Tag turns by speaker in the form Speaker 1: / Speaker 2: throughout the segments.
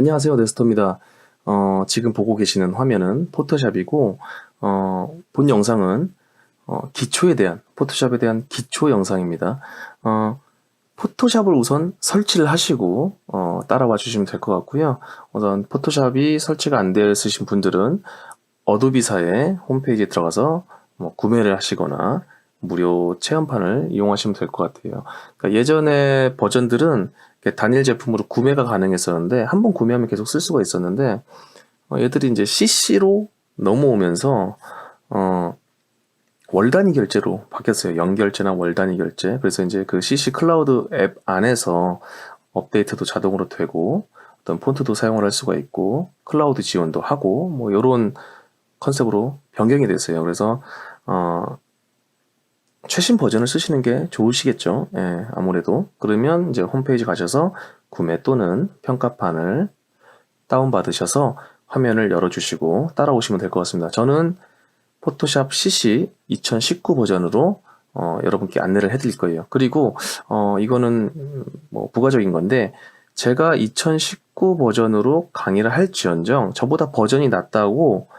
Speaker 1: 안녕하세요, 네스터입니다. 지금 보고 계시는 화면은 포토샵이고, 본 영상은 포토샵에 대한 기초 영상입니다. 포토샵을 우선 설치를 하시고, 따라와 주시면 될 것 같고요. 우선 포토샵이 설치가 안 되어 있으신 분들은 어도비사의 홈페이지에 들어가서 구매를 하시거나 무료 체험판을 이용하시면 될 것 같아요. 그러니까 예전에 버전들은 단일 제품으로 구매가 가능했었는데 한 번 구매하면 계속 쓸 수가 있었는데 얘들이 이제 CC로 넘어오면서 어, 월 단위 결제로 바뀌었어요. 연결제나 월 단위 결제. 그래서 이제 그 CC 클라우드 앱 안에서 업데이트도 자동으로 되고 어떤 폰트도 사용을 할 수가 있고 클라우드 지원도 하고 뭐 이런 컨셉으로 변경이 됐어요. 그래서 최신 버전을 쓰시는 게 좋으시겠죠. 예, 아무래도. 그러면 이제 홈페이지 가셔서 구매 또는 평가판을 다운받으셔서 화면을 열어주시고 따라오시면 될 것 같습니다. 저는 포토샵 CC 2019 버전으로 여러분께 안내를 해드릴 거예요. 그리고 이거는 뭐 부가적인 건데 제가 2019 버전으로 강의를 할지언정 저보다 버전이 낮다고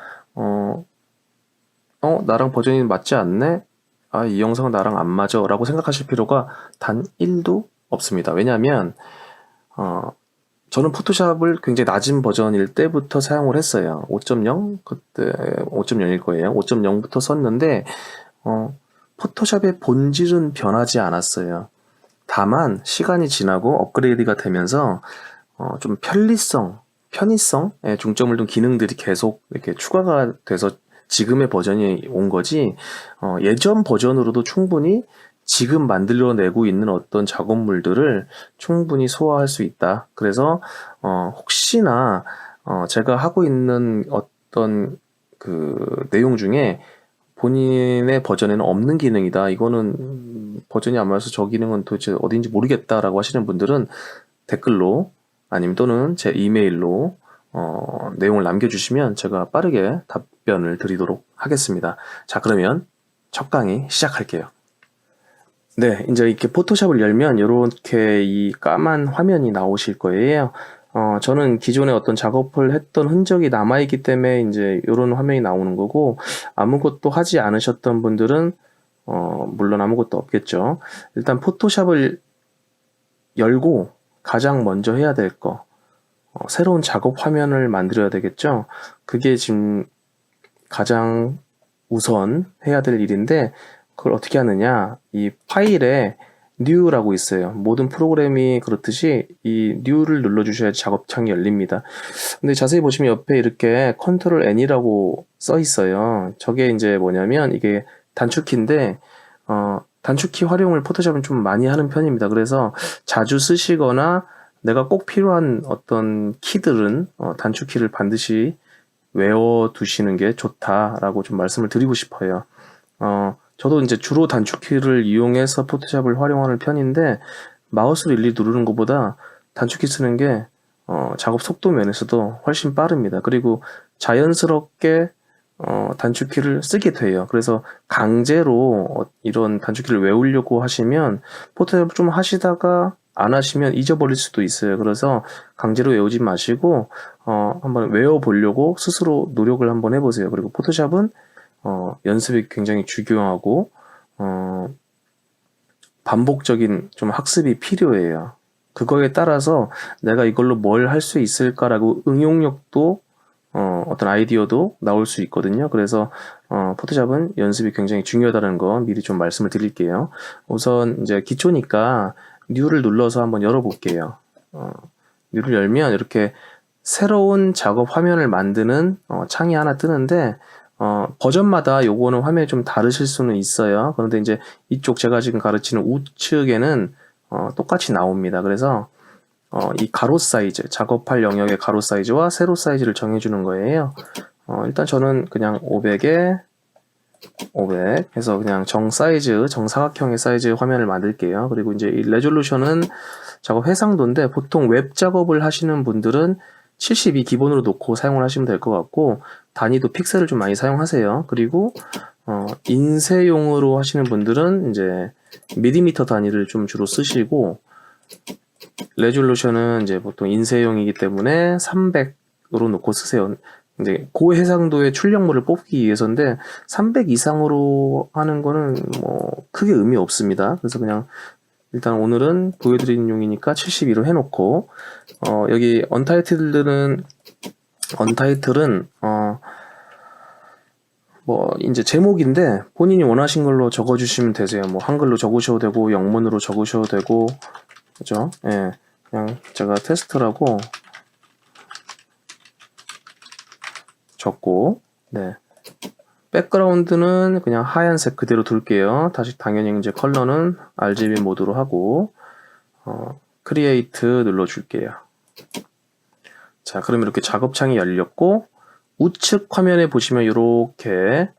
Speaker 1: 나랑 버전이 맞지 않네? 아, 이 영상은 나랑 안 맞아 라고 생각하실 필요가 단 1도 없습니다. 왜냐하면 저는 포토샵을 굉장히 낮은 버전일 때부터 사용을 했어요. 5.0? 그때 5.0일 거예요. 5.0부터 썼는데 포토샵의 본질은 변하지 않았어요. 다만 시간이 지나고 업그레이드가 되면서 좀 편의성에 중점을 둔 기능들이 계속 이렇게 추가가 돼서 지금의 버전이 온 거지, 예전 버전으로도 충분히 지금 만들어내고 있는 어떤 작업물들을 충분히 소화할 수 있다. 그래서, 혹시나, 제가 하고 있는 어떤 그 내용 중에 본인의 버전에는 없는 기능이다. 이거는 버전이 안 맞아서 저 기능은 도대체 어딘지 모르겠다라고 하시는 분들은 댓글로 아니면 또는 제 이메일로 내용을 남겨주시면 제가 빠르게 답변을 드리도록 하겠습니다. 자, 그러면 첫 강의 시작할게요. 네, 이제 이렇게 포토샵을 열면 이렇게 이 까만 화면이 나오실 거예요. 저는 기존에 어떤 작업을 했던 흔적이 남아있기 때문에 이제 이런 화면이 나오는 거고, 아무것도 하지 않으셨던 분들은, 물론 아무것도 없겠죠. 일단 포토샵을 열고 가장 먼저 해야 될 거, 새로운 작업 화면을 만들어야 되겠죠. 그게 지금 가장 우선 해야 될 일인데 그걸 어떻게 하느냐, 이 파일에 new라고 있어요. 모든 프로그램이 그렇듯이 이 new를 눌러주셔야지 작업창이 열립니다. 근데 자세히 보시면 옆에 이렇게 컨트롤 N이라고 써 있어요. 저게 이제 뭐냐면 이게 단축키인데 단축키 활용을 포토샵은 좀 많이 하는 편입니다. 그래서 자주 쓰시거나 내가 꼭 필요한 어떤 키들은 단축키를 반드시 외워두시는 게 좋다라고 좀 말씀을 드리고 싶어요. 저도 이제 주로 단축키를 이용해서 포토샵을 활용하는 편인데 마우스로 일일이 누르는 것보다 단축키 쓰는 게 작업 속도 면에서도 훨씬 빠릅니다. 그리고 자연스럽게 단축키를 쓰게 돼요. 그래서 강제로 이런 단축키를 외우려고 하시면 포토샵을 좀 하시다가 안 하시면 잊어버릴 수도 있어요. 그래서 강제로 외우지 마시고 한번 외워보려고 스스로 노력을 한번 해보세요. 그리고 포토샵은 연습이 굉장히 중요하고 반복적인 좀 학습이 필요해요. 그거에 따라서 내가 이걸로 뭘 할 수 있을까라고 응용력도 어떤 아이디어도 나올 수 있거든요. 그래서 포토샵은 연습이 굉장히 중요하다는 거 미리 좀 말씀을 드릴게요. 우선 이제 기초니까 뉴를 눌러서 한번 열어볼게요. 뉴를 열면 이렇게 새로운 작업 화면을 만드는 창이 하나 뜨는데 버전마다 요거는 화면이 좀 다르실 수는 있어요. 그런데 이제 이쪽 제가 지금 가르치는 우측에는 똑같이 나옵니다. 그래서 이 가로 사이즈, 작업할 영역의 가로 사이즈와 세로 사이즈를 정해주는 거예요. 일단 저는 그냥 500에 500 해서 그냥 정사각형의 사이즈 화면을 만들게요. 그리고 이제 이 레졸루션은 작업 해상도인데 보통 웹 작업을 하시는 분들은 72 기본으로 놓고 사용을 하시면 될 것 같고, 단위도 픽셀을 좀 많이 사용하세요. 그리고 인쇄용으로 하시는 분들은 이제 밀리미터 단위를 좀 주로 쓰시고, 레졸루션은 이제 보통 인쇄용이기 때문에 300으로 놓고 쓰세요. 이제 고해상도의 출력물을 뽑기 위해서인데 300 이상으로 하는 거는 뭐 크게 의미 없습니다. 그래서 그냥 일단 오늘은 보여드리는 용이니까 72로 해놓고 여기 언타이틀은 뭐 이제 제목인데 본인이 원하신 걸로 적어주시면 되세요. 뭐 한글로 적으셔도 되고 영문으로 적으셔도 되고 그죠? 예, 그냥 제가 테스트라고 적고 네. 백그라운드는 그냥 하얀색 그대로 둘게요. 다시 당연히 이제 컬러는 RGB 모드로 하고 크리에이트 눌러줄게요. 자, 그럼 이렇게 작업창이 열렸고 우측 화면에 보시면 이렇게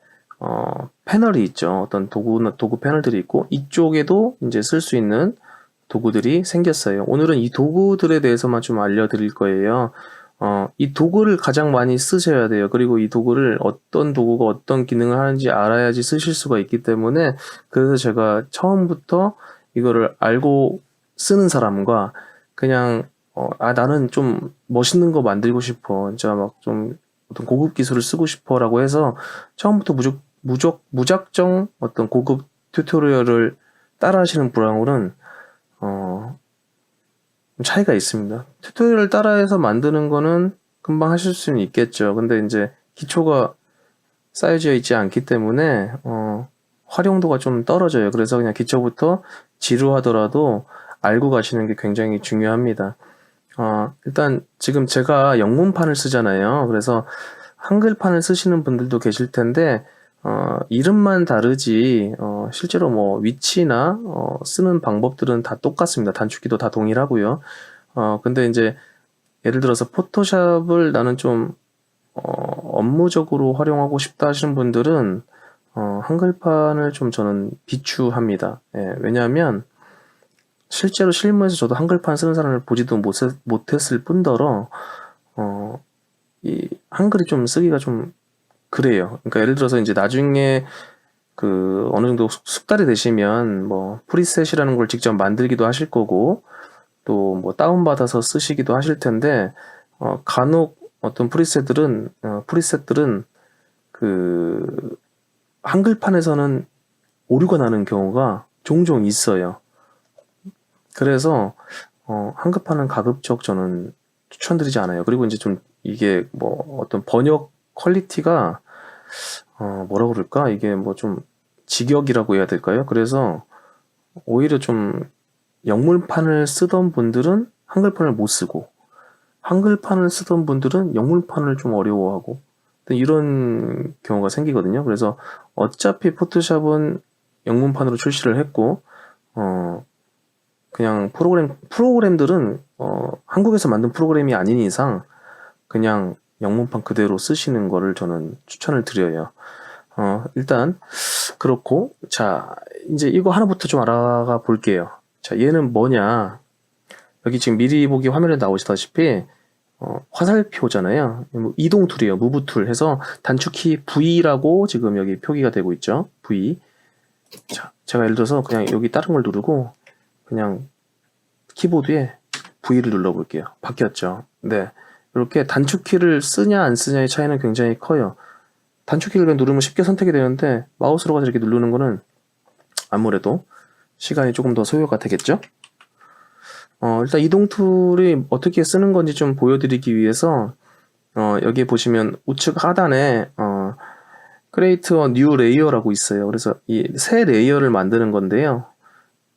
Speaker 1: 패널이 있죠. 어떤 도구 패널들이 있고 이쪽에도 이제 쓸 수 있는 도구들이 생겼어요. 오늘은 이 도구들에 대해서만 좀 알려드릴 거예요. 이 도구를 가장 많이 쓰셔야 돼요. 그리고 이 도구를 어떤 도구가 어떤 기능을 하는지 알아야지 쓰실 수가 있기 때문에 그래서 제가 처음부터 이거를 알고 쓰는 사람과 그냥 나는 좀 멋있는 거 만들고 싶어. 진짜 막 좀 어떤 고급 기술을 쓰고 싶어 라고 해서 처음부터 무작정 어떤 고급 튜토리얼을 따라 하시는 분하고는 차이가 있습니다. 튜토리얼을 따라해서 만드는 거는 금방 하실 수는 있겠죠. 근데 이제 기초가 쌓여져 있지 않기 때문에 활용도가 좀 떨어져요. 그래서 그냥 기초부터 지루하더라도 알고 가시는 게 굉장히 중요합니다. 일단 지금 제가 영문판을 쓰잖아요. 그래서 한글판을 쓰시는 분들도 계실 텐데 이름만 다르지 실제로 뭐 위치나 쓰는 방법들은 다 똑같습니다. 단축키도 다 동일하고요. 근데 이제 예를 들어서 포토샵을 나는 좀 업무적으로 활용하고 싶다 하시는 분들은 한글판을 좀 저는 비추합니다. 예, 왜냐하면 실제로 실무에서 저도 한글판 쓰는 사람을 보지도 못했을 뿐더러 이 한글이 좀 쓰기가 좀 그래요. 그러니까 예를 들어서 이제 나중에 그 어느 정도 숙달이 되시면 뭐 프리셋이라는 걸 직접 만들기도 하실 거고 또 뭐 다운받아서 쓰시기도 하실 텐데 간혹 어떤 프리셋들은 그 한글판에서는 오류가 나는 경우가 종종 있어요. 그래서 한글판은 가급적 저는 추천드리지 않아요. 그리고 이제 좀 이게 뭐 어떤 번역 퀄리티가 뭐라 그럴까? 이게 뭐 좀 직역이라고 해야 될까요? 그래서 오히려 좀 영문판을 쓰던 분들은 한글판을 못 쓰고 한글판을 쓰던 분들은 영문판을 좀 어려워하고 이런 경우가 생기거든요. 그래서 어차피 포토샵은 영문판으로 출시를 했고 그냥 프로그램들은 한국에서 만든 프로그램이 아닌 이상 그냥 영문판 그대로 쓰시는 거를 저는 추천을 드려요. 일단 그렇고 자 이제 이거 하나부터 좀 알아가 볼게요. 자 얘는 뭐냐, 여기 지금 미리 보기 화면에 나오시다시피 화살표잖아요. 이동 툴이에요. 무브 툴 해서 단축키 V라고 지금 여기 표기가 되고 있죠. V. 자 제가 예를 들어서 그냥 여기 다른 걸 누르고 그냥 키보드에 V를 눌러볼게요. 바뀌었죠. 네, 이렇게 단축키를 쓰냐 안 쓰냐의 차이는 굉장히 커요. 단축키를 그냥 누르면 쉽게 선택이 되는데 마우스로 가서 이렇게 누르는 거는 아무래도 시간이 조금 더 소요가 되겠죠. 일단 이동 툴이 어떻게 쓰는 건지 좀 보여드리기 위해서 여기 보시면 우측 하단에 Create a New Layer라고 있어요. 그래서 이 새 레이어를 만드는 건데요.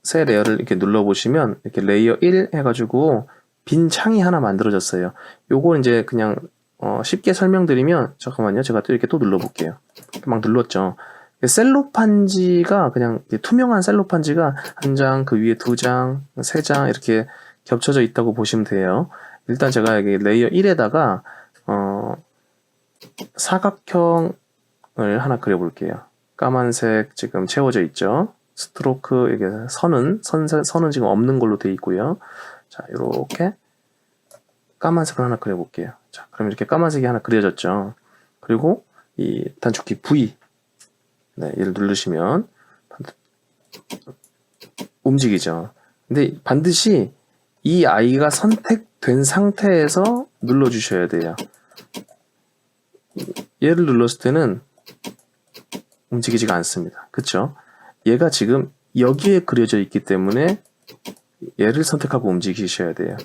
Speaker 1: 새 레이어를 이렇게 눌러보시면 이렇게 레이어 1 해가지고 빈 창이 하나 만들어졌어요. 요거 이제 그냥 쉽게 설명드리면 잠깐만요. 제가 또 이렇게 또 눌러볼게요. 막 눌렀죠. 셀로판지가 그냥 투명한 셀로판지가 한 장, 그 위에 2장, 3장 이렇게 겹쳐져 있다고 보시면 돼요. 일단 제가 여기 레이어 1에다가 사각형을 하나 그려볼게요. 까만색 지금 채워져 있죠. 스트로크 이게 선은 지금 없는 걸로 되어 있고요. 자, 이렇게 까만색을 하나 그려볼게요. 자, 그럼 이렇게 까만색이 하나 그려졌죠. 그리고 이 단축키 V, 네, 얘를 누르시면 움직이죠. 근데 반드시 이 아이가 선택된 상태에서 눌러주셔야 돼요. 얘를 눌렀을 때는 움직이지가 않습니다. 그쵸? 얘가 지금 여기에 그려져 있기 때문에 얘를 선택하고 움직이셔야 돼요.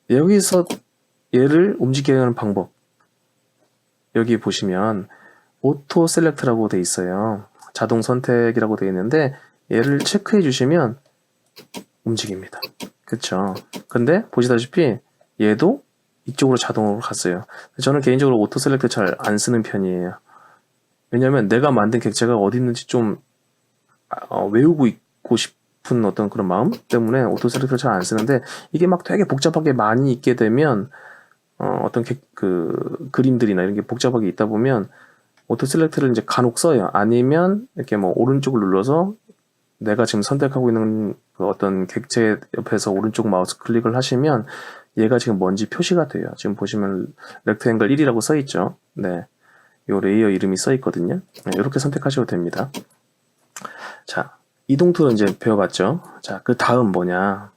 Speaker 1: 여기서 얘를 움직이게 하는 방법. 여기 보시면 오토 셀렉트라고 돼 있어요. 자동 선택이라고 돼 있는데 얘를 체크해 주시면 움직입니다. 그쵸? 근데 보시다시피 얘도 이쪽으로 자동으로 갔어요. 저는 개인적으로 오토 셀렉트 잘 안 쓰는 편이에요. 왜냐면 내가 만든 객체가 어디 있는지 좀 외우고 있고 싶은 어떤 그런 마음 때문에 오토 셀렉트를 잘 안 쓰는데 이게 막 되게 복잡하게 많이 있게 되면 어떤 그림들이나 이런 게 복잡하게 있다 보면 오토 셀렉트를 이제 간혹 써요. 아니면 이렇게 뭐 오른쪽을 눌러서 내가 지금 선택하고 있는 그 어떤 객체 옆에서 오른쪽 마우스 클릭을 하시면 얘가 지금 뭔지 표시가 돼요. 지금 보시면 렉트앵글 1이라고 써 있죠. 네. 요 레이어 이름이 써 있거든요. 네, 이렇게 선택하셔도 됩니다. 자, 이동 툴은 이제 배워봤죠. 자, 그 다음 뭐냐.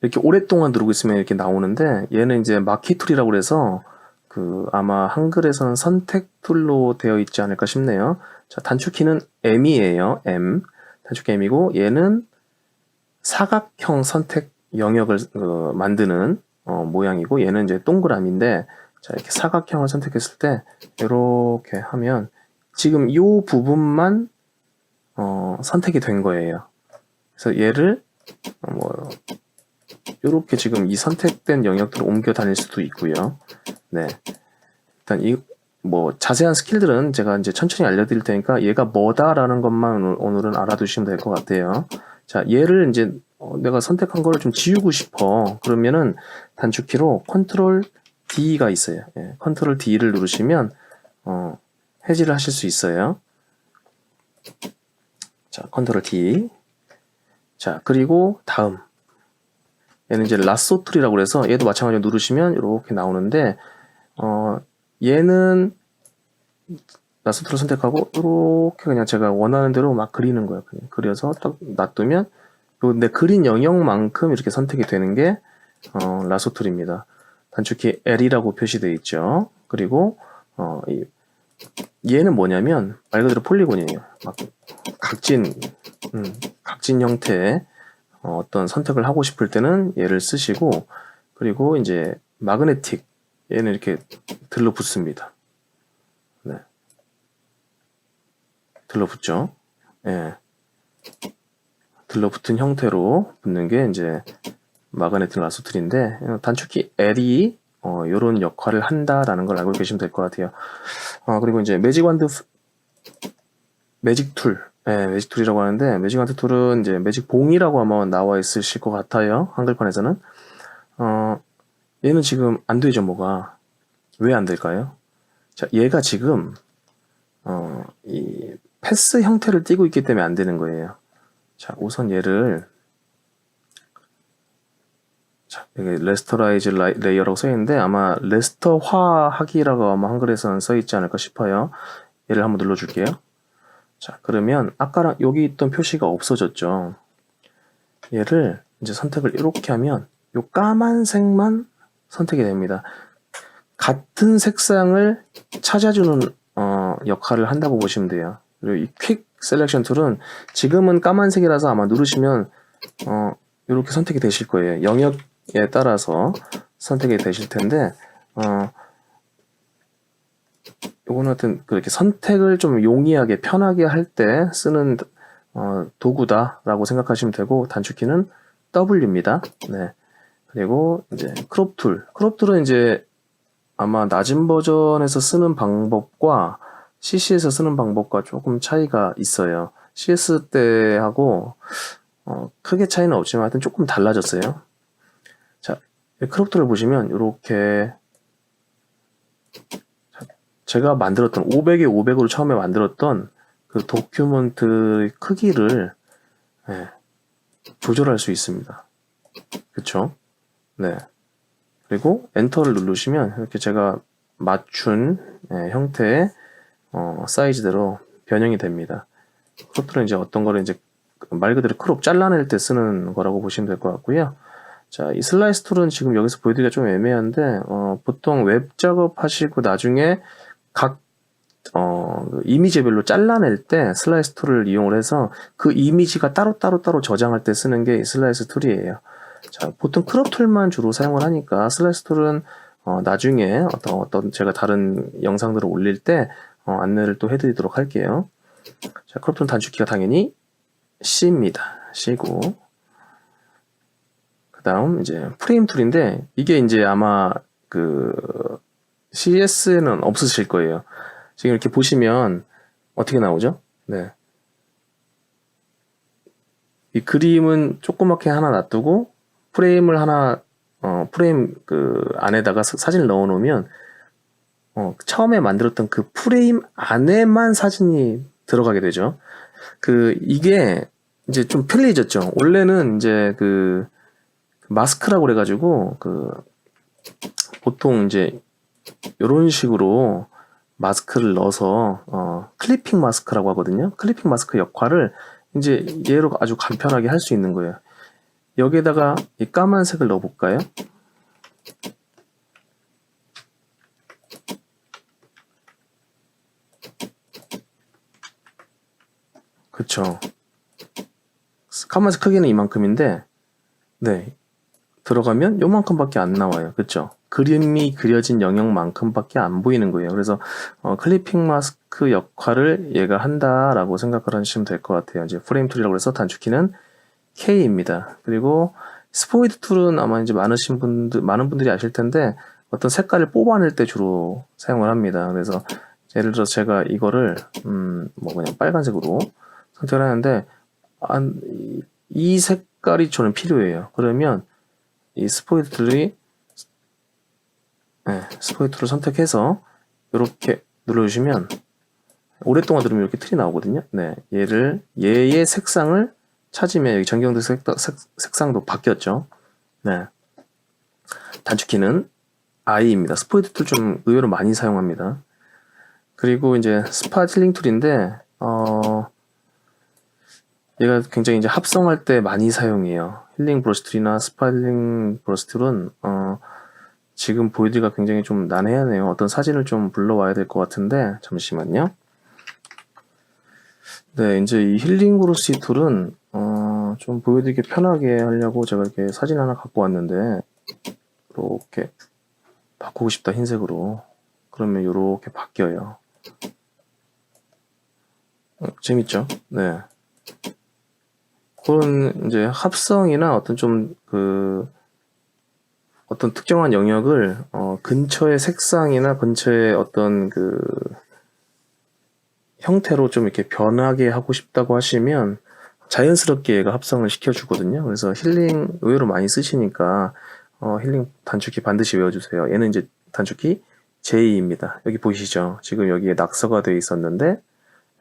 Speaker 1: 이렇게 오랫동안 누르고 있으면 이렇게 나오는데 얘는 이제 마키 툴이라고 그래서 아마 한글에서는 선택 툴로 되어 있지 않을까 싶네요. 자, 단축키는 M이에요. M. 단축키 M이고 얘는 사각형 선택 영역을 만드는 모양이고 얘는 이제 동그라미인데 자, 이렇게 사각형을 선택했을 때 이렇게 하면 지금 이 부분만 선택이 된 거예요. 그래서 얘를 이렇게 지금 이 선택된 영역들을 옮겨 다닐 수도 있고요. 네. 일단 자세한 스킬들은 제가 이제 천천히 알려드릴 테니까 얘가 뭐다라는 것만 오늘은 알아두시면 될 것 같아요. 자, 얘를 이제 내가 선택한 거를 좀 지우고 싶어. 그러면은 단축키로 컨트롤 D가 있어요. 예, 컨트롤 D를 누르시면 해지를 하실 수 있어요. 자, 컨트롤 D. 자, 그리고 다음. 얘는 이제 라쏘 툴이라고 해서 얘도 마찬가지로 누르시면 이렇게 나오는데 얘는 라쏘 툴을 선택하고 이렇게 그냥 제가 원하는 대로 막 그리는 거예요. 그냥 그려서 딱 놔두면 근데 그린 영역만큼 이렇게 선택이 되는 게 라쏘 툴입니다. 단축키 L이라고 표시되어 있죠. 그리고 얘는 뭐냐면 말 그대로 폴리곤이에요. 막 각진 형태의 어떤 선택을 하고 싶을 때는 얘를 쓰시고 그리고 이제 마그네틱 얘는 이렇게 들러붙습니다. 네. 들러붙죠. 예. 들러붙은 형태로 붙는 게 이제 마그네틱 라쏘 툴인데 단축키 L이 이런 역할을 한다라는 걸 알고 계시면 될 것 같아요. 그리고 이제 매직 완드 매직 툴 매직 툴이라고 하는데 매직 완드 툴은 이제 매직 봉이라고 아마 나와 있으실 것 같아요. 한글판에서는 얘는 지금 안 되죠. 뭐가 왜 안 될까요? 자, 얘가 지금 이 패스 형태를 띠고 있기 때문에 안 되는 거예요. 자, 우선 얘를 여기 레스터라이즈 레이어라고 써있는데 아마 레스터화하기라고 아마 한글에서는 써있지 않을까 싶어요. 얘를 한번 눌러줄게요. 자, 그러면 아까랑 여기 있던 표시가 없어졌죠. 얘를 이제 선택을 이렇게 하면 요 까만색만 선택이 됩니다. 같은 색상을 찾아주는 역할을 한다고 보시면 돼요. 그리고 이 퀵 셀렉션 툴은 지금은 까만색이라서 아마 누르시면 이렇게 선택이 되실 거예요. 영역에 따라서 선택이 되실 텐데 요거는 하여튼 그렇게 선택을 좀 용이하게 편하게 할 때 쓰는 도구다라고 생각하시면 되고 단축키는 W입니다. 네. 그리고 이제 크롭 툴. 크롭 툴은 이제 아마 낮은 버전에서 쓰는 방법과 CC에서 쓰는 방법과 조금 차이가 있어요. CS 때하고 크게 차이는 없지만 하여튼 조금 달라졌어요. 자, 크롭 툴을 보시면 이렇게 제가 만들었던 500에 500으로 처음에 만들었던 그 도큐먼트 크기를 조절할 수 있습니다. 그쵸? 네. 그리고 엔터를 누르시면 이렇게 제가 맞춘 형태의 사이즈대로 변형이 됩니다. 크롭 툴은 이제 어떤 거를 이제 말 그대로 크롭 잘라낼 때 쓰는 거라고 보시면 될 것 같고요. 자, 이 슬라이스 툴은 지금 여기서 보여드리기가 좀 애매한데 보통 웹 작업하시고 나중에 각 이미지별로 잘라낼 때 슬라이스 툴을 이용을 해서 그 이미지가 따로 저장할 때 쓰는 게 슬라이스 툴이에요. 자, 보통 크롭 툴만 주로 사용을 하니까 슬라이스 툴은 나중에 어떤 제가 다른 영상들을 올릴 때 안내를 또 해드리도록 할게요. 자, 크롭 툴 단축키가 당연히 C입니다. C고, 그 다음 이제 프레임 툴인데 이게 이제 아마 그 CS에는 없으실 거예요. 지금 이렇게 보시면 어떻게 나오죠? 네. 이 그림은 조그맣게 하나 놔두고 프레임을 하나 프레임 그 안에다가 사진을 넣어 놓으면 처음에 만들었던 그 프레임 안에만 사진이 들어가게 되죠. 이게 이제 좀 편리해졌죠. 원래는 이제 그 마스크라고 그래가지고 보통 이제 이런 식으로 마스크를 넣어서 클리핑 마스크라고 하거든요. 클리핑 마스크 역할을 이제 얘로 아주 간편하게 할 수 있는 거예요. 여기에다가 이 까만색을 넣어볼까요? 그쵸. 까만색 크기는 이만큼인데, 네. 들어가면 요만큼밖에 안 나와요. 그쵸? 그림이 그려진 영역만큼밖에 안 보이는 거예요. 그래서 클리핑 마스크 역할을 얘가 한다라고 생각을 하시면 될 것 같아요. 이제 프레임 툴이라고 해서 단축키는 K입니다. 그리고 스포이드 툴은 아마 이제 많은 분들이 아실 텐데 어떤 색깔을 뽑아낼 때 주로 사용을 합니다. 그래서 예를 들어서 제가 이거를 그냥 빨간색으로 선택을 하는데 이 색깔이 저는 필요해요. 그러면 이 스포이드 툴을 선택해서 이렇게 눌러주시면 오랫동안 누르면 이렇게 틀이 나오거든요. 네, 얘의 색상을 찾으면 여기 전경도 색상도 바뀌었죠. 네, 단축키는 I입니다. 스포이드 툴 좀 의외로 많이 사용합니다. 그리고 이제 스팟 힐링 툴인데 얘가 굉장히 이제 합성할 때 많이 사용해요. 힐링 브러쉬 툴이나 스팟 힐링 브러쉬 툴은 지금 보여드리기가 굉장히 좀 난해하네요. 어떤 사진을 좀 불러와야 될 것 같은데 잠시만요. 네, 이제 이 힐링 브러쉬 툴은 좀 보여드리기 편하게 하려고 제가 이렇게 사진 하나 갖고 왔는데 이렇게 바꾸고 싶다 흰색으로. 그러면 이렇게 바뀌어요. 재밌죠? 네. 그런 이제 합성이나 어떤 특정한 영역을 근처의 색상이나 근처의 어떤 형태로 좀 이렇게 변하게 하고 싶다고 하시면 자연스럽게 얘가 합성을 시켜주거든요. 그래서 힐링 의외로 많이 쓰시니까 힐링 단축키 반드시 외워주세요. 얘는 이제 단축키 J입니다. 여기 보이시죠? 지금 여기에 낙서가 되어 있었는데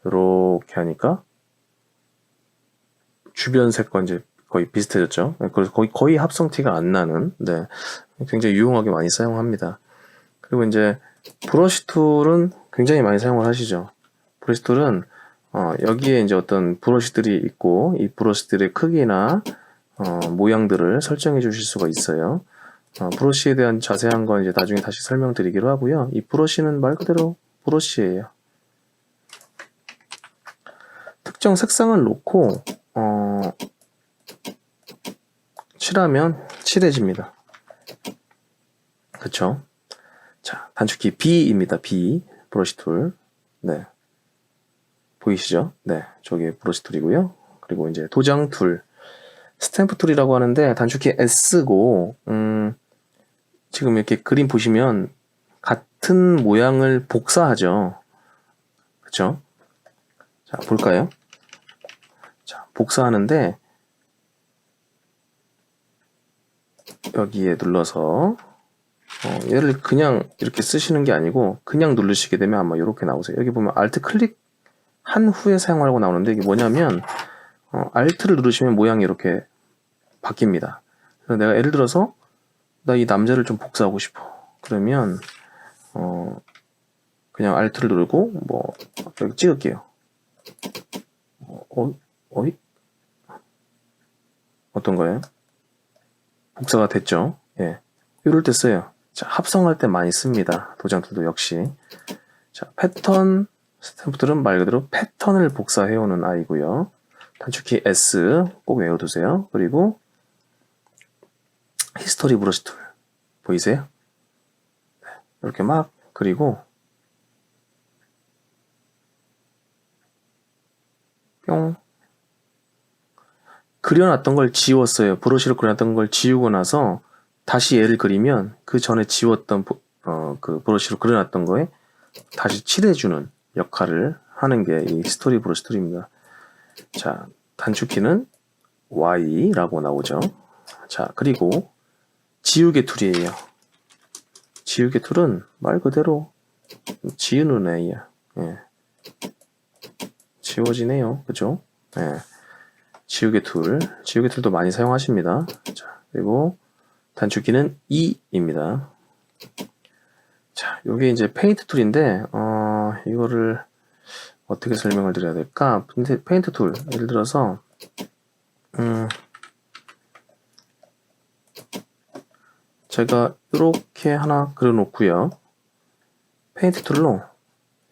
Speaker 1: 이렇게 하니까 주변 색과 이제 거의 비슷해졌죠. 그래서 거의 합성티가 안 나는, 네, 굉장히 유용하게 많이 사용합니다. 그리고 이제 브러쉬 툴은 굉장히 많이 사용을 하시죠. 브러쉬 툴은 여기에 이제 어떤 브러쉬들이 있고 이 브러쉬들의 크기나 모양들을 설정해 주실 수가 있어요. 브러쉬에 대한 자세한 건 이제 나중에 다시 설명드리기로 하고요. 이 브러쉬는 말 그대로 브러쉬예요. 특정 색상을 놓고 칠하면 칠해집니다. 그쵸? 자, 단축키 B입니다. B 브러쉬 툴. 네. 보이시죠? 네. 저게 브러쉬 툴이고요. 그리고 이제 도장 툴. 스탬프 툴이라고 하는데 단축키 S고 지금 이렇게 그림 보시면 같은 모양을 복사하죠. 그쵸? 자, 볼까요? 자, 복사하는데 여기에 눌러서 얘를 그냥 이렇게 쓰시는 게 아니고 그냥 누르시게 되면 아마 이렇게 나오세요. 여기 보면 Alt 클릭 한 후에 사용하라고 나오는데 이게 뭐냐면 Alt를 누르시면 모양이 이렇게 바뀝니다. 그래서 내가 예를 들어서 나 이 남자를 좀 복사하고 싶어. 그러면 그냥 Alt를 누르고 여기 찍을게요. 어이? 어떤 거예요? 복사가 됐죠? 예. 이럴 때 써요. 자, 합성할 때 많이 씁니다. 도장 툴도 역시. 자, 패턴 스탬프들은 말 그대로 패턴을 복사해오는 아이고요. 단축키 S 꼭 외워두세요. 그리고 히스토리 브러쉬 툴 보이세요? 네, 이렇게 막 그리고 뿅 그려놨던 걸 지웠어요. 브러쉬로 그려놨던 걸 지우고 나서 다시 얘를 그리면 그 전에 지웠던 그 브러쉬로 그려놨던 거에 다시 칠해주는 역할을 하는 게 이 스토리 브러쉬 툴입니다. 자, 단축키는 Y라고 나오죠. 자, 그리고 지우개 툴이에요. 지우개 툴은 말 그대로 지우는 애야. 예. 지워지네요. 그죠? 예. 지우개 툴도 많이 사용하십니다. 자, 그리고 단축키는 E입니다. 자, 요게 이제 페인트 툴인데, 이거를 어떻게 설명을 드려야 될까? 근데 페인트 툴, 예를 들어서, 제가 이렇게 하나 그려놓고요. 페인트 툴로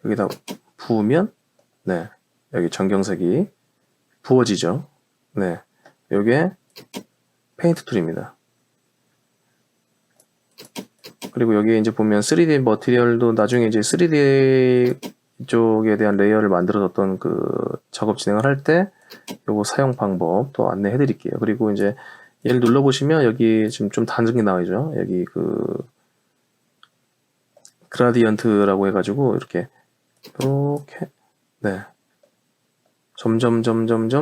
Speaker 1: 여기다 부으면, 네, 여기 전경색이 부어지죠. 네, 요게 페인트 툴입니다. 그리고 여기에 이제 보면 3D 머티리얼도 나중에 이제 3D 쪽에 대한 레이어를 만들어뒀던 그 작업 진행을 할 때 요거 사용 방법 또 안내해 드릴게요. 그리고 이제 얘를 눌러보시면 여기 지금 좀 다른 게 나와있죠. 여기 그 그라디언트라고 해가지고 이렇게 네 점점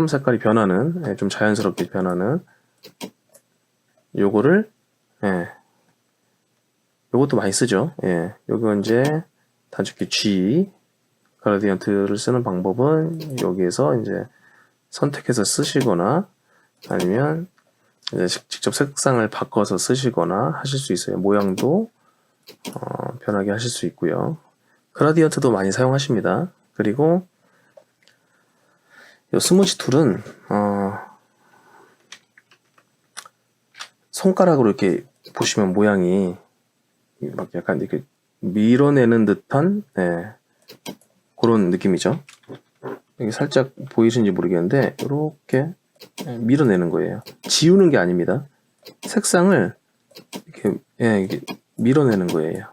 Speaker 1: 색깔이 변하는, 좀 자연스럽게 변하는 요거를, 요것도 많이 쓰죠. 예, 요거 이제 단축키 G 그라디언트를 쓰는 방법은 여기에서 이제 선택해서 쓰시거나 아니면 이제 직접 색상을 바꿔서 쓰시거나 하실 수 있어요. 모양도 편하게 하실 수 있고요. 그라디언트도 많이 사용하십니다. 그리고 이 스무지 툴은 손가락으로 이렇게 보시면 모양이 막 약간 이렇게 밀어내는 듯한 그런 느낌이죠. 여기 살짝 보이시는지 모르겠는데 이렇게 밀어내는 거예요. 지우는 게 아닙니다. 색상을 이렇게, 이렇게 밀어내는 거예요.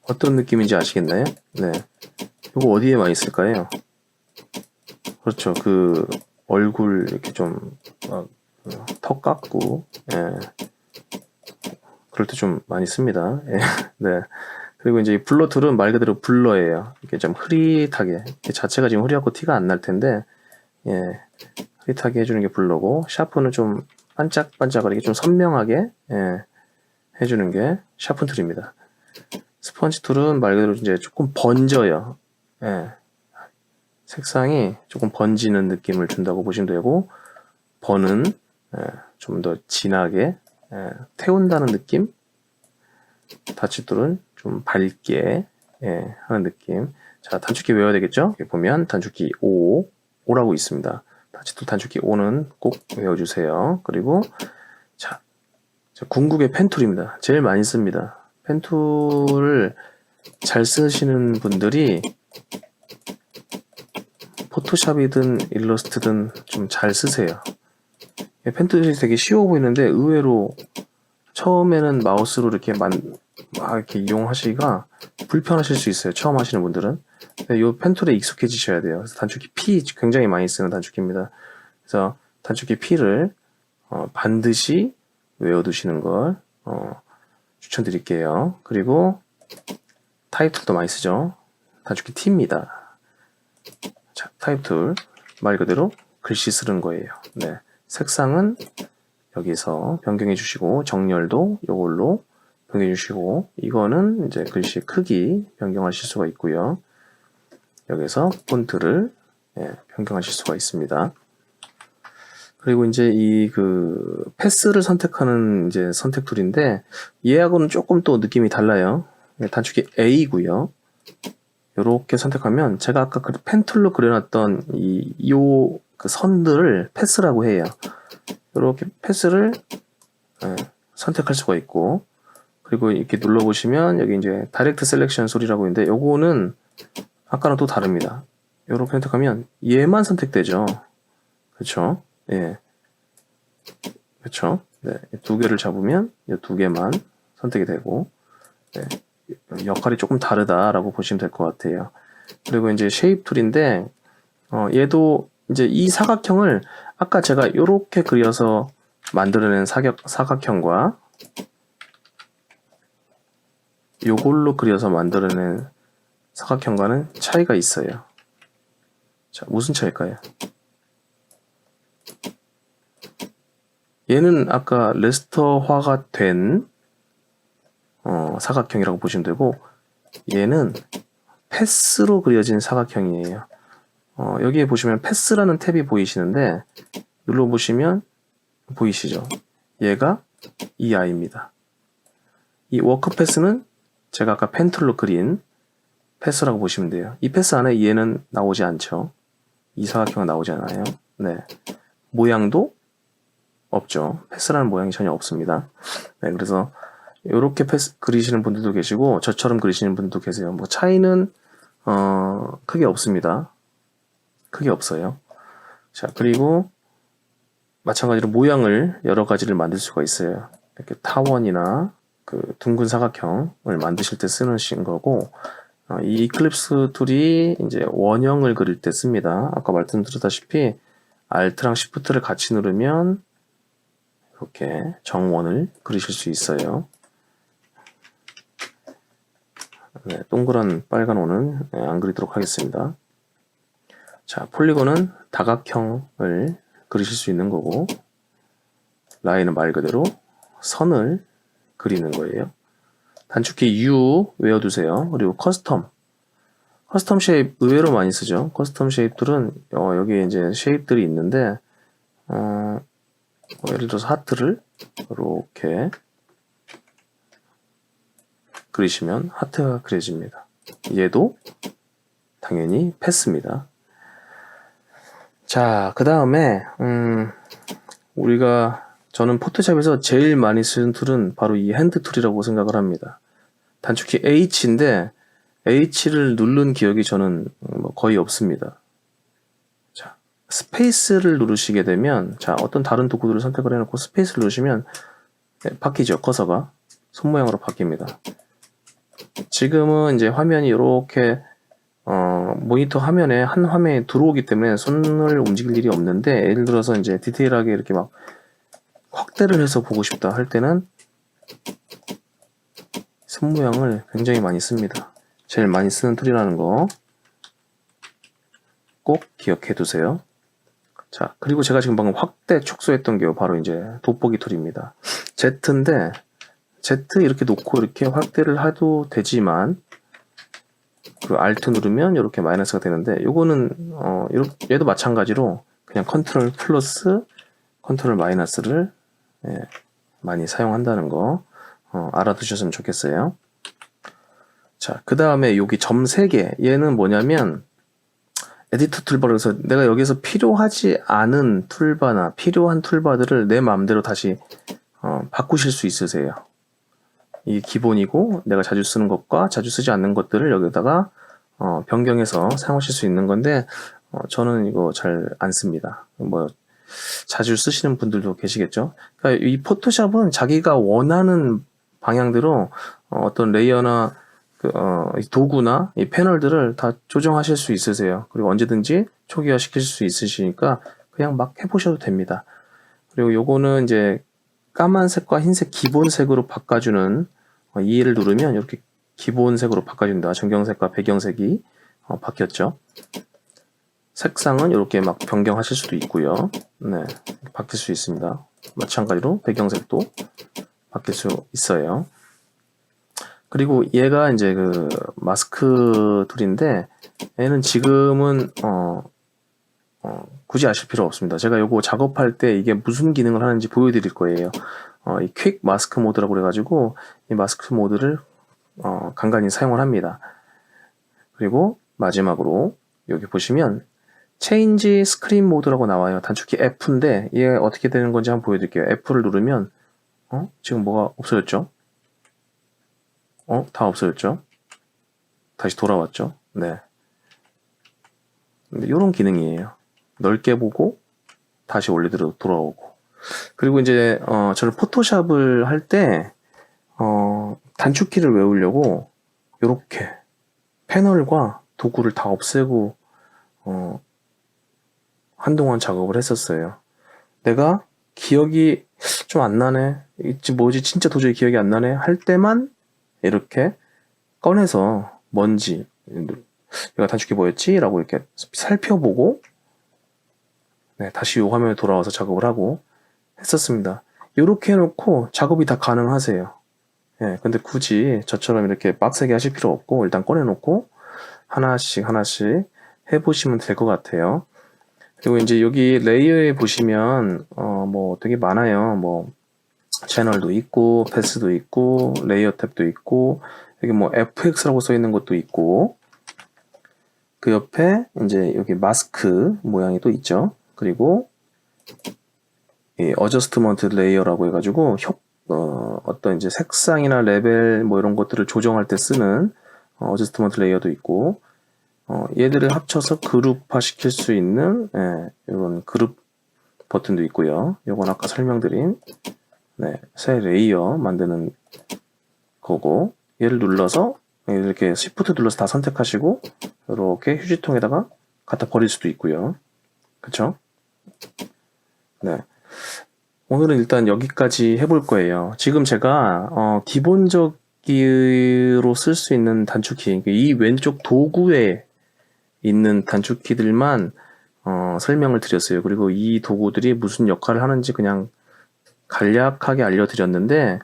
Speaker 1: 어떤 느낌인지 아시겠나요? 네. 이거 어디에 많이 쓸까요? 그렇죠. 그 얼굴 이렇게 좀 턱 깎고, 그럴 때 좀 많이 씁니다. 네. 그리고 이제 이 블러 툴은 말 그대로 블러예요. 이게 좀 흐릿하게, 자체가 지금 흐릿하고 티가 안 날 텐데, 흐릿하게 해주는 게 블러고, 샤프는 좀 반짝반짝거리게 좀 선명하게 해주는 게 샤프 툴입니다. 스펀지 툴은 말 그대로 이제 조금 번져요. 색상이 조금 번지는 느낌을 준다고 보시면 되고, 번은 좀 더 진하게 태운다는 느낌. 타치 툴은 좀 밝게 하는 느낌. 자, 단축키 외워야 되겠죠? 여기 보면 단축키 O라고 있습니다. 타치 툴 단축키 O는 꼭 외워주세요. 그리고 자, 궁극의 펜 툴입니다. 제일 많이 씁니다. 펜 툴을 잘 쓰시는 분들이 포토샵이든 일러스트든 좀 잘 쓰세요. 펜 툴이 되게 쉬워 보이는데 의외로 처음에는 마우스로 이렇게 막 이렇게 이용하시기가 불편하실 수 있어요. 처음 하시는 분들은. 이 펜툴에 익숙해지셔야 돼요. 그래서 단축키 P 굉장히 많이 쓰는 단축키입니다. 그래서 단축키 P를 반드시 외워두시는 걸 추천드릴게요. 그리고 타입 툴도 많이 쓰죠. 단축키 T입니다. 자, 타입 툴 말 그대로 글씨 쓰는 거예요. 네. 색상은 여기서 변경해 주시고 정렬도 이걸로 변경해 주시고 이거는 이제 글씨 크기 변경하실 수가 있고요. 여기서 폰트를 변경하실 수가 있습니다. 그리고 이제 이 그 패스를 선택하는 이제 선택 툴인데 얘하고는 조금 또 느낌이 달라요. 단축키 A고요. 이렇게 선택하면 제가 아까 그 펜툴로 그려놨던 요 그 선들을 패스라고 해요. 이렇게 패스를 선택할 수가 있고, 그리고 이렇게 눌러보시면 여기 이제 다이렉트 셀렉션 소리라고 있는데 요거는 아까랑 또 다릅니다. 이렇게 선택하면 얘만 선택되죠. 그렇죠? 예, 그렇죠. 네, 두 개를 잡으면 이 두 개만 선택이 되고, 네, 역할이 조금 다르다라고 보시면 될 것 같아요. 그리고 이제 쉐입 툴인데, 얘도 이제 이 사각형을 아까 제가 이렇게 그려서 만들어낸 사각형과 요걸로 그려서 만들어낸 사각형과는 차이가 있어요. 자, 무슨 차이일까요? 얘는 아까 레스터화가 된 사각형이라고 보시면 되고, 얘는 패스로 그려진 사각형이에요. 여기에 보시면 패스라는 탭이 보이시는데 눌러보시면 보이시죠? 얘가 이 아이입니다. 이 워크 패스는 제가 아까 펜툴로 그린 패스라고 보시면 돼요. 이 패스 안에 얘는 나오지 않죠. 이 사각형은 나오지 않아요. 네, 모양도 없죠. 패스라는 모양이 전혀 없습니다. 네, 그래서 이렇게 패스 그리시는 분들도 계시고 저처럼 그리시는 분들도 계세요. 뭐 차이는 크게 없습니다. 크게 없어요. 자, 그리고 마찬가지로 모양을 여러 가지를 만들 수가 있어요. 이렇게 타원이나 그 둥근 사각형을 만드실 때 쓰는 거고, 이 이클립스 툴이 이제 원형을 그릴 때 씁니다. 아까 말씀드렸다시피 Alt랑 Shift를 같이 누르면 이렇게 정원을 그리실 수 있어요. 네, 동그란 빨간 원은 안 그리도록 하겠습니다. 자, 폴리곤은 다각형을 그리실 수 있는 거고, 라인은 말 그대로 선을 그리는 거예요. 단축키 U 외워두세요. 그리고 커스텀 쉐입 의외로 많이 쓰죠. 커스텀 쉐입 툴은 여기에 이제 쉐입들이 있는데, 예를 들어서 하트를 이렇게 그리시면 하트가 그려집니다. 얘도 당연히 패스입니다. 자, 그 다음에 저는 포토샵에서 제일 많이 쓰는 툴은 바로 이 핸드 툴이라고 생각을 합니다. 단축키 H인데 H를 누른 기억이 저는 거의 없습니다. 자, 스페이스를 누르시게 되면, 자, 어떤 다른 도구들을 선택을 해놓고 스페이스를 누르시면 바뀌죠. 커서가 손 모양으로 바뀝니다. 지금은 이제 화면이 이렇게 모니터 화면에 한 화면에 들어오기 때문에 손을 움직일 일이 없는데, 예를 들어서 이제 디테일하게 이렇게 막 확대를 해서 보고 싶다 할 때는 손 모양을 굉장히 많이 씁니다. 제일 많이 쓰는 툴이라는 거 꼭 기억해 두세요. 자, 그리고 제가 지금 방금 확대 축소했던 게 바로 이제 돋보기 툴입니다. Z인데 Z 이렇게 놓고 이렇게 확대를 해도 되지만, 그 Alt 누르면 이렇게 마이너스가 되는데, 요거는 얘도 마찬가지로 그냥 컨트롤 플러스 컨트롤 마이너스를 많이 사용한다는 거 알아두셨으면 좋겠어요. 자, 그 다음에 여기 점 3개, 얘는 뭐냐면 에디터 툴바에서 내가 여기서 필요하지 않은 툴바나 필요한 툴바들을 내 마음대로 다시 바꾸실 수 있으세요. 이게 기본이고, 내가 자주 쓰는 것과 자주 쓰지 않는 것들을 여기다가 변경해서 사용하실 수 있는 건데, 저는 이거 잘 안 씁니다. 뭐 자주 쓰시는 분들도 계시겠죠. 그러니까 이 포토샵은 자기가 원하는 방향대로 어떤 레이어나 이 도구나 이 패널들을 다 조정하실 수 있으세요. 그리고 언제든지 초기화 시킬 수 있으시니까 그냥 막 해보셔도 됩니다. 그리고 요거는 이제 까만색과 흰색 기본색으로 바꿔주는, 이를 누르면 이렇게 기본색으로 바꿔준다. 전경색과 배경색이 바뀌었죠. 색상은 이렇게 막 변경하실 수도 있고요. 네, 바뀔 수 있습니다. 마찬가지로 배경색도 바뀔 수 있어요. 그리고 얘가 이제 그 마스크 툴인데, 얘는 지금은 굳이 아실 필요 없습니다. 제가 요거 작업할 때 이게 무슨 기능을 하는지 보여드릴 거예요. 이 퀵 마스크 모드라고 그래가지고 이 마스크 모드를 간간히 사용을 합니다. 그리고 마지막으로 여기 보시면 체인지 스크린 모드라고 나와요. 단축키 F인데 이게 어떻게 되는 건지 한번 보여드릴게요. F를 누르면 지금 뭐가 없어졌죠? 다 없어졌죠? 다시 돌아왔죠? 네. 이런 기능이에요. 넓게 보고 다시 원래대로 돌아오고. 그리고 이제 저는 포토샵을 할 때 단축키를 외우려고 이렇게 패널과 도구를 다 없애고 한동안 작업을 했었어요. 내가 기억이 좀 안 나네, 뭐지 진짜 도저히 기억이 안 나네 할 때만 이렇게 꺼내서 뭔지, 얘가 단축키 뭐였지? 라고 이렇게 살펴보고 다시 이 화면에 돌아와서 작업을 하고 했었습니다. 이렇게 해놓고 작업이 다 가능하세요. 근데 굳이 저처럼 이렇게 빡세게 하실 필요 없고 일단 꺼내놓고 하나씩 해보시면 될 것 같아요. 그리고 이제 여기 레이어에 보시면 뭐 되게 많아요. 뭐 채널도 있고 패스도 있고 레이어 탭도 있고 여기 뭐 FX라고 써 있는 것도 있고 그 옆에 이제 여기 마스크 모양이 또 있죠. 그리고 이 어저스트먼트 레이어라고 해가지고 어떤 이제 색상이나 레벨 뭐 이런 것들을 조정할 때 쓰는 어저스트먼트 레이어도 있고 얘들을 합쳐서 그룹화 시킬 수 있는 이런 그룹 버튼도 있고요. 이건 아까 설명드린 새 레이어 만드는 거고 얘를 눌러서 이렇게 Shift 눌러서 다 선택하시고 이렇게 휴지통에다가 갖다 버릴 수도 있고요. 그쵸? 오늘은 일단 여기까지 해볼 거예요. 지금 제가 기본적으로 쓸 수 있는 단축키, 이 왼쪽 도구에 있는 단축키들만 설명을 드렸어요. 그리고 이 도구들이 무슨 역할을 하는지 그냥 간략하게 알려드렸는데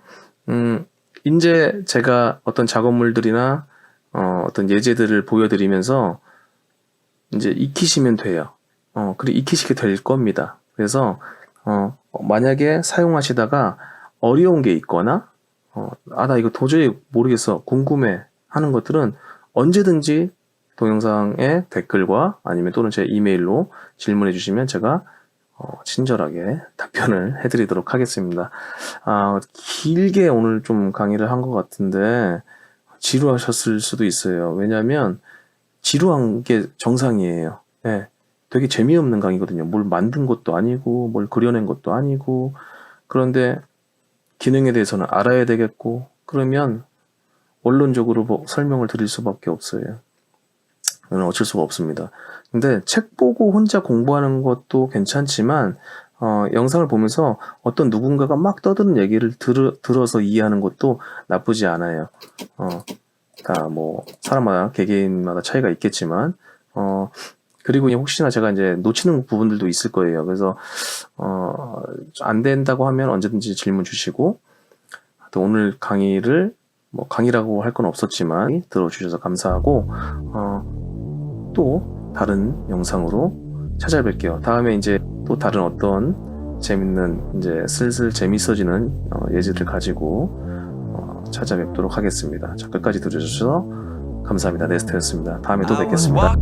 Speaker 1: 이제 제가 어떤 작업물들이나 어떤 예제들을 보여드리면서 이제 익히시면 돼요. 그리고 익히시게 될 겁니다. 그래서 만약에 사용하시다가 어려운 게 있거나 나 이거 도저히 모르겠어, 궁금해 하는 것들은 언제든지 동영상의 댓글과 아니면 또는 제 이메일로 질문해 주시면 제가 친절하게 답변을 해드리도록 하겠습니다. 길게 오늘 좀 강의를 한 것 같은데 지루하셨을 수도 있어요. 왜냐하면 지루한 게 정상이에요. 되게 재미없는 강의거든요. 뭘 만든 것도 아니고 뭘 그려낸 것도 아니고. 그런데 기능에 대해서는 알아야 되겠고, 그러면 원론적으로 설명을 드릴 수밖에 없어요. 이건 어쩔 수가 없습니다. 근데 책 보고 혼자 공부하는 것도 괜찮지만 영상을 보면서 어떤 누군가가 막 떠드는 얘기를 들어서 이해하는 것도 나쁘지 않아요. 다 뭐 사람마다 개개인마다 차이가 있겠지만 그리고 혹시나 제가 이제 놓치는 부분들도 있을 거예요. 그래서 안 된다고 하면 언제든지 질문 주시고, 또 오늘 강의를 뭐 강의라고 할 건 없었지만 들어주셔서 감사하고 또 다른 영상으로 찾아뵐게요. 다음에 이제 또 다른 어떤 재밌는, 이제 슬슬 재밌어지는 예제들 가지고 찾아뵙도록 하겠습니다. 자, 끝까지 들어주셔서 감사합니다. 네스트였습니다. 다음에 또 뵙겠습니다.